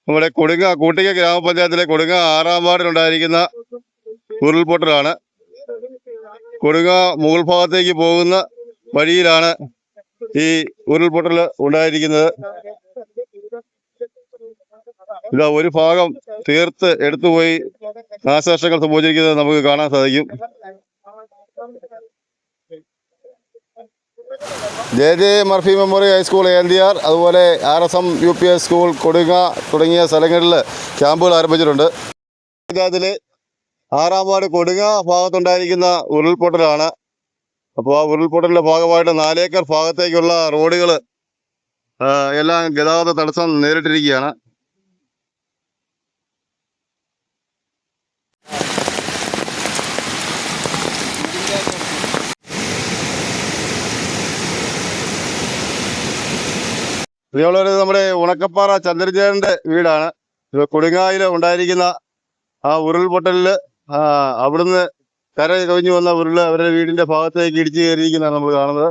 നമ്മുടെ കൂട്ടിക ഗ്രാമപഞ്ചായത്തിലെ കൊടുങ്ങ 6-ാം വാർഡിലുണ്ടായിരിക്കുന്ന ഉരുൾപൊട്ടലാണ്. കൊടുങ്ങ മുകൾ ഭാഗത്തേക്ക് പോകുന്ന വഴിയിലാണ് ഈ ഉരുൾപൊട്ടൽ ഉണ്ടായിരിക്കുന്നത്. ഇതാ ഒരു ഭാഗം തീർത്ത് എടുത്തുപോയി നാശനഷ്ടങ്ങൾ സംഭവിച്ചിരിക്കുന്നത് നമുക്ക് കാണാൻ സാധിക്കും. J Murphy memorial high school ANDR, അതുപോലെ RSM UPS സ്കൂൾ കൊടുങ്ങ തുടങ്ങിയ സ്ഥലങ്ങളിൽ ക്യാമ്പുകൾ ആരംഭിച്ചിട്ടുണ്ട്. പഞ്ചായത്തിലെ 6-ാം വാർഡ് കൊടുങ്ങ ഭാഗത്തുണ്ടായിരിക്കുന്ന ഉരുൾപൊട്ടലാണ്. അപ്പോൾ ആ ഉരുൾപൊട്ടലിന്റെ ഭാഗമായിട്ട് 4 ഏക്കർ ഭാഗത്തേക്കുള്ള റോഡുകൾ എല്ലാം ഗതാഗത തടസ്സം നേരിട്ടിരിക്കുകയാണ്. ഇതേപോലെ നമ്മുടെ ഉണക്കപ്പാറ ചന്ദ്രചേരന്റെ വീടാണ്. കൊടുങ്ങായിൽ ഉണ്ടായിരിക്കുന്ന ആ ഉരുൾപൊട്ടലില് അവിടുന്ന് കര കവിഞ്ഞു വന്ന ഉരുള് അവരുടെ വീടിന്റെ ഭാഗത്തേക്ക് ഇടിച്ചു കയറിയിരിക്കുന്നതാണ് നമ്മൾ കാണുന്നത്.